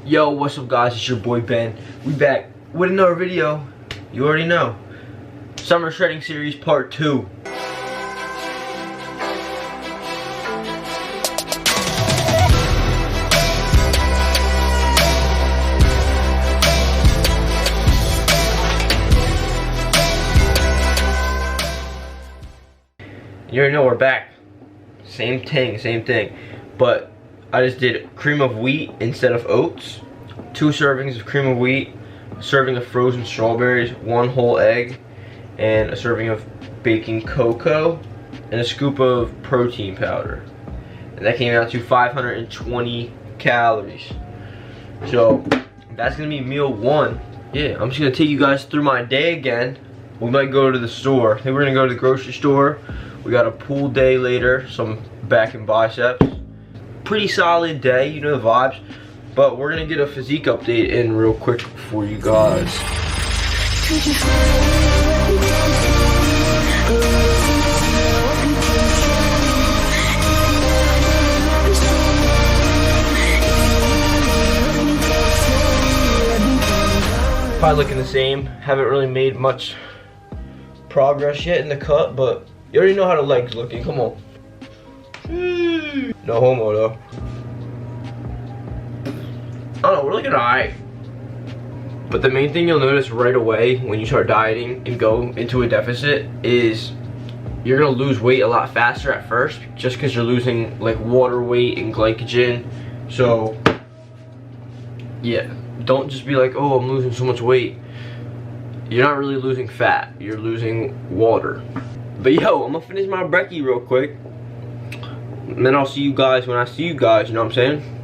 Yo, what's up guys, it's your boy Ben. We back with another video. You already know. Summer Shredding Series Part 2. You already know we're back. Same thing. But I just did cream of wheat instead of oats. 2 servings of cream of wheat, a serving of frozen strawberries, 1 whole egg, and a serving of baking cocoa, and a scoop of protein powder. And that came out to 520 calories. So that's gonna be meal 1. Yeah, I'm just gonna take you guys through my day again. We might go to the store. I think we're gonna go to the grocery store. We got a pool day later, some back and biceps. Pretty solid day, you know the vibes. But we're gonna get a physique update in real quick for you guys. Probably looking the same. Haven't really made much progress yet in the cut, but you already know how the legs looking. Come on. No homo though. I don't know, we're looking alright. But the main thing you'll notice right away when you start dieting and go into a deficit is you're gonna lose weight a lot faster at first, just because you're losing like water weight and glycogen. So yeah, don't just be like, oh, I'm losing so much weight. You're not really losing fat, you're losing water. But yo, I'm gonna finish my brekkie real quick, and then I'll see you guys when I see you guys, you know what I'm saying?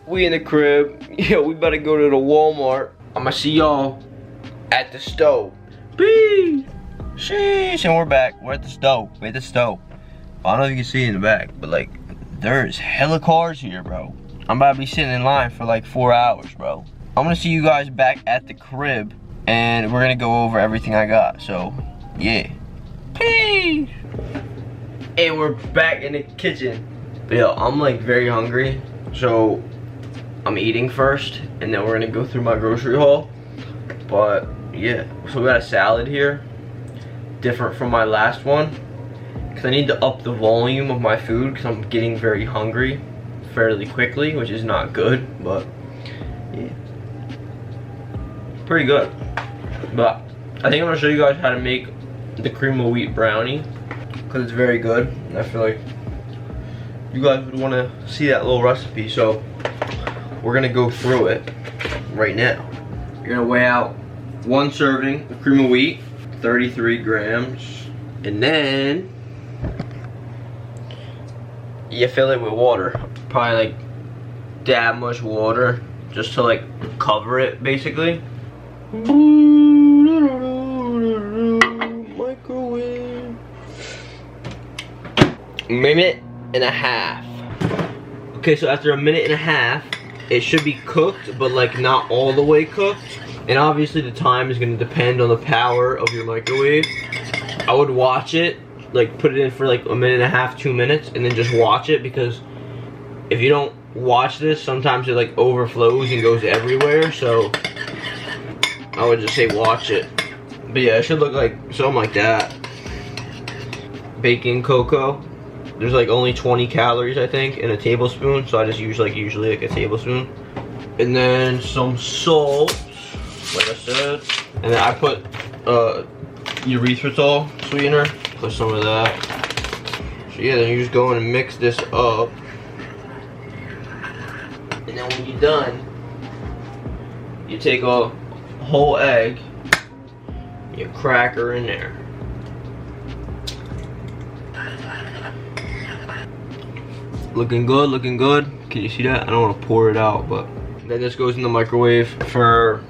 We in the crib. Yo, we better go to the Walmart. I'ma see y'all at the stove. Peace. Sheesh, and we're back. We're at the stove. We're at the stove. I don't know if you can see it in the back, but like, there's hella cars here, bro. I'm about to be sitting in line for like 4 hours, bro. I'm gonna see you guys back at the crib, and we're gonna go over everything I got. So, yeah. Peace. And we're back in the kitchen. But yo, I'm like very hungry, so I'm eating first, and then we're gonna go through my grocery haul. But yeah, so we got a salad here, different from my last one, because I need to up the volume of my food because I'm getting very hungry fairly quickly, which is not good, but yeah, pretty good. But I think I'm gonna show you guys how to make the cream of wheat brownie, because it's very good, and I feel like you guys would want to see that little recipe. So we're gonna go through it right now. You're gonna weigh out 1 serving of cream of wheat, 33 grams, and then you fill it with water. Probably like that much water, just to like cover it basically. Microwave. Minute and a half. Okay, so after a minute and a half, it should be cooked, but like not all the way cooked. And obviously the time is gonna depend on the power of your microwave. I would watch it, like put it in for like a minute and a half, 2 minutes, and then just watch it, because if you don't watch this, sometimes it like overflows and goes everywhere. So I would just say watch it. But yeah, it should look like something like that. Baking cocoa. There's like only 20 calories, I think, in a tablespoon, so I just use like usually like a tablespoon. And then some salt, like I said. And then I put erythritol sweetener, put some of that. So yeah, then you just go in and mix this up. And then when you're done, you take a whole egg, you crack her in there. Looking good, looking good. Can you see that? I don't want to pour it out, but then this goes in the microwave for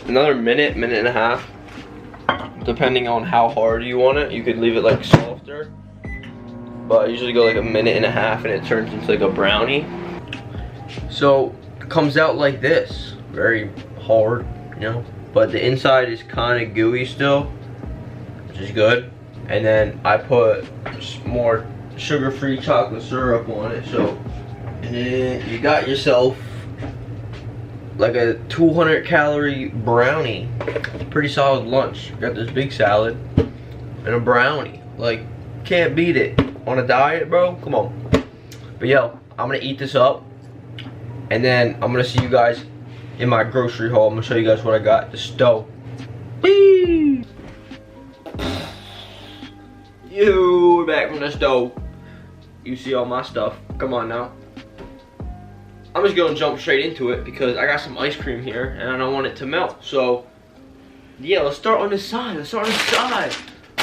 another minute, minute and a half. Depending on how hard you want it, you could leave it like softer. But I usually go like a minute and a half and it turns into like a brownie. So it comes out like this. Very hard, you know. But the inside is kind of gooey still. which is good. And then I put more sugar-free chocolate syrup on it. So, and then you got yourself like a 200 calorie brownie. Pretty solid lunch. Got this big salad and a brownie. Like, can't beat it. On a diet, bro? Come on. But yo, I'm gonna eat this up. And then I'm gonna see you guys in my grocery haul. I'm gonna show you guys what I got. The stove. Whee! Yo, we're back from the stove. You see all my stuff. Come on now. I'm just gonna jump straight into it because I got some ice cream here and I don't want it to melt. So, yeah, let's start on this side.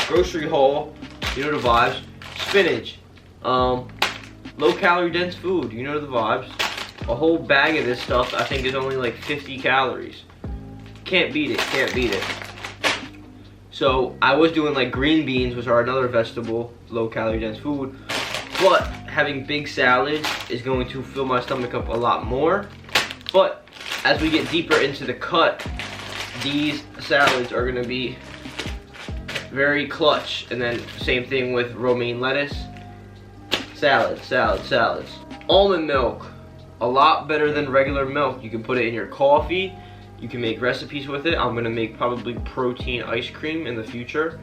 Grocery haul. You know the vibes. Spinach. Low calorie dense food. You know the vibes. A whole bag of this stuff I think is only like 50 calories. Can't beat it. So I was doing like green beans, which are another vegetable, low calorie dense food. But having big salads is going to fill my stomach up a lot more. But as we get deeper into the cut, these salads are gonna be very clutch. And then same thing with romaine lettuce. Salads. Almond milk, a lot better than regular milk. You can put it in your coffee. You can make recipes with it. I'm gonna make probably protein ice cream in the future.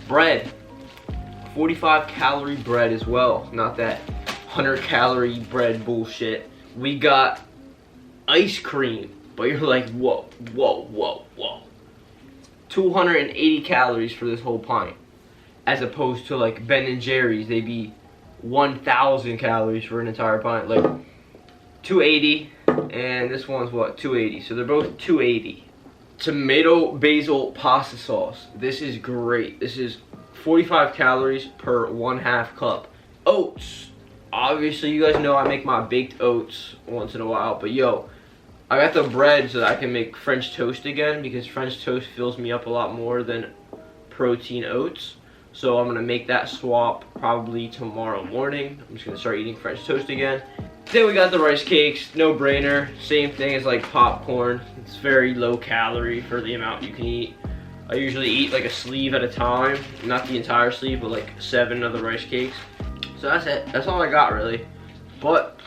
Bread, 45 calorie bread as well. Not that 100 calorie bread bullshit. We got ice cream, but you're like, whoa. 280 calories for this whole pint. As opposed to like Ben and Jerry's, they be 1,000 calories for an entire pint. Like 280, and this one's what, 280. So they're both 280. Tomato basil pasta sauce. This is great. This is 45 calories per 1/2 cup. Oats. Obviously, you guys know I make my baked oats once in a while, but yo, I got the bread so that I can make French toast again because French toast fills me up a lot more than protein oats. So I'm gonna make that swap probably tomorrow morning. I'm just gonna start eating French toast again. Then we got the rice cakes, no brainer. Same thing as like popcorn. It's very low calorie for the amount you can eat. I usually eat like a sleeve at a time. Not the entire sleeve, but like 7 of the rice cakes. So that's it, that's all I got really. But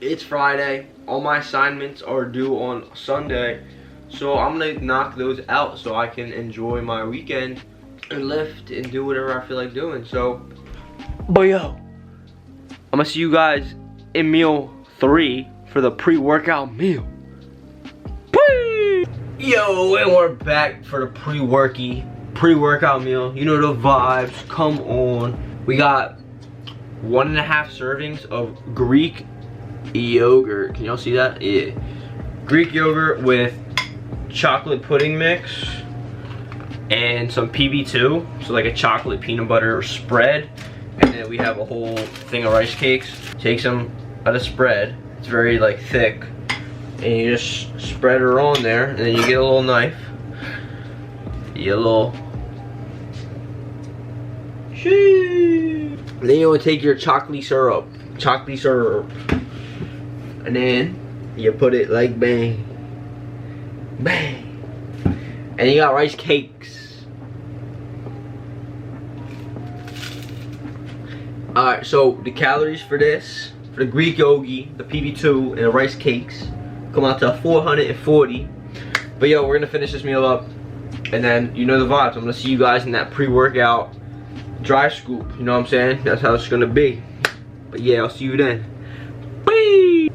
it's Friday, all my assignments are due on Sunday. So I'm gonna knock those out so I can enjoy my weekend and lift and do whatever I feel like doing. So, but yo, I'm gonna see you guys in meal 3 for the pre-workout meal. Whee! Yo, and we're back for the pre-workout meal. You know the vibes, come on. We got 1.5 servings of Greek yogurt. Can y'all see that? Yeah. Greek yogurt with chocolate pudding mix and some PB2, so like a chocolate peanut butter spread. And then we have a whole thing of rice cakes. Take some of the spread. It's very like thick. And you just spread her on there, and then you get a little knife. You little. And then you will take your chocolate syrup. And then you put it like bang. Bang. And you got rice cakes. Alright, so the calories for this, for the Greek yogi, the PB2, and the rice cakes, come out to 440. But yo, we're gonna finish this meal up, and then you know the vibes. I'm gonna see you guys in that pre-workout dry scoop. You know what I'm saying? That's how it's gonna be. But yeah, I'll see you then. Whee!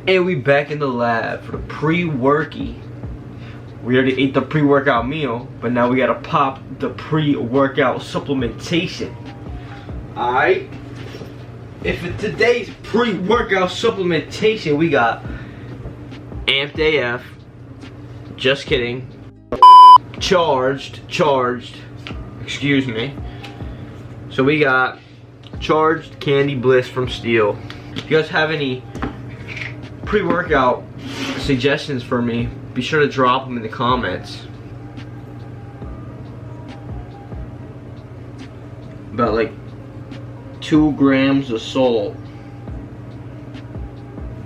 And we back in the lab for the pre-worky. We already ate the pre-workout meal, but now we gotta pop the pre-workout supplementation. Alright? If for today's pre-workout supplementation, we got Amped AF. Just kidding. Charged. Excuse me. So we got Charged Candy Bliss from Steel. If you guys have any pre-workout suggestions for me, be sure to drop them in the comments. About like 2 grams of salt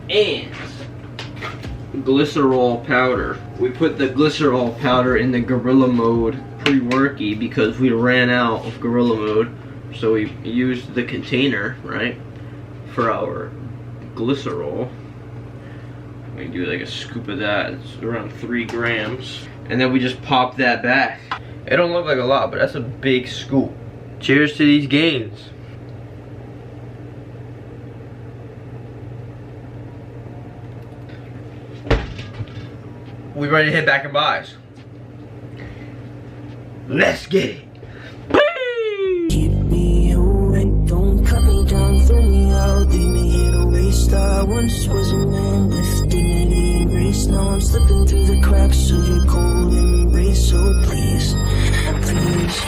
and glycerol powder. We put the glycerol powder in the gorilla mode pre-worky because we ran out of gorilla mode. So we used the container, right, for our glycerol. We do like a scoop of that. It's around 3 grams. And then we just pop that back. It don't look like a lot, but that's a big scoop. Cheers to these gains. We ready to hit back and buys. Let's get it. Keep me awake, don't cut me down, throw me out, leave me here to waste. I once was a man with dignity and grace. Now I'm slipping through the cracks of your cold embrace. So please, please,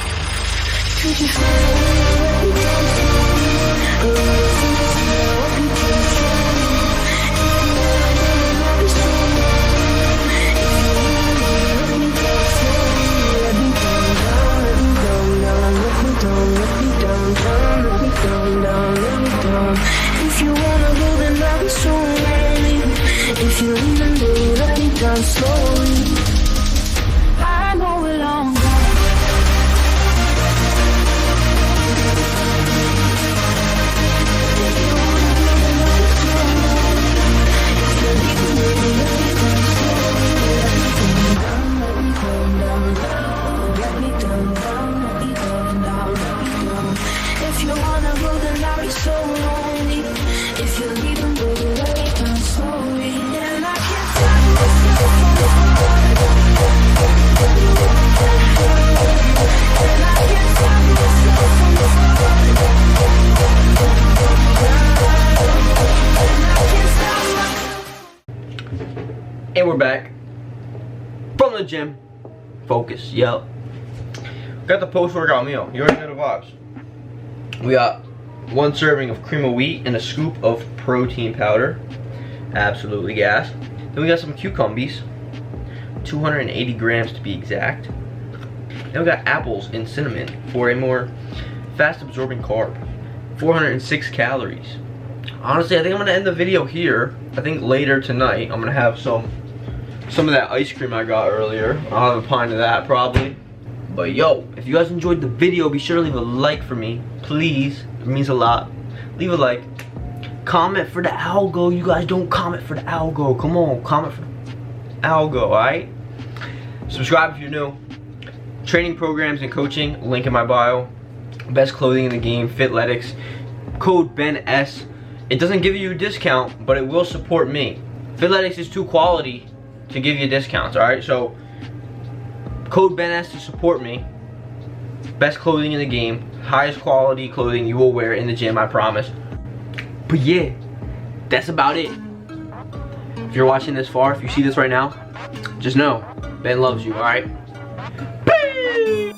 could you let me down? If you wanna go, then I'll be so lonely. If you leave, then let me down slowly. I know it all. If you wanna go, then I'll be so lonely. If you leave, then let me down slowly. And I can't stop myself from falling. And I can't stop myself from falling. And I can't stop myself. And we're back from the gym. Focus, yep. Got the post-workout meal. You already know the vibes. We got 1 serving of cream of wheat and a scoop of protein powder. Absolutely gas. Then we got some cucumbers, 280 grams to be exact. Then we got apples and cinnamon for a more fast-absorbing carb. 406 calories. Honestly, I think I'm gonna end the video here. I think later tonight I'm gonna have some of that ice cream I got earlier. I'll have a pint of that probably. But yo, if you guys enjoyed the video, be sure to leave a like for me, please. It means a lot. Leave a like. Comment for the algo. You guys don't comment for the algo. Come on, comment for the algo, alright? Subscribe if you're new. Training programs and coaching, link in my bio. Best clothing in the game, Fitletics. Code BENS. It doesn't give you a discount, but it will support me. Fitletics is too quality to give you discounts, alright? So code BENS to support me. Best clothing in the game. Highest quality clothing you will wear in the gym, I promise. But yeah, that's about it. If you're watching this far, if you see this right now, just know, Ben loves you, alright? Peace!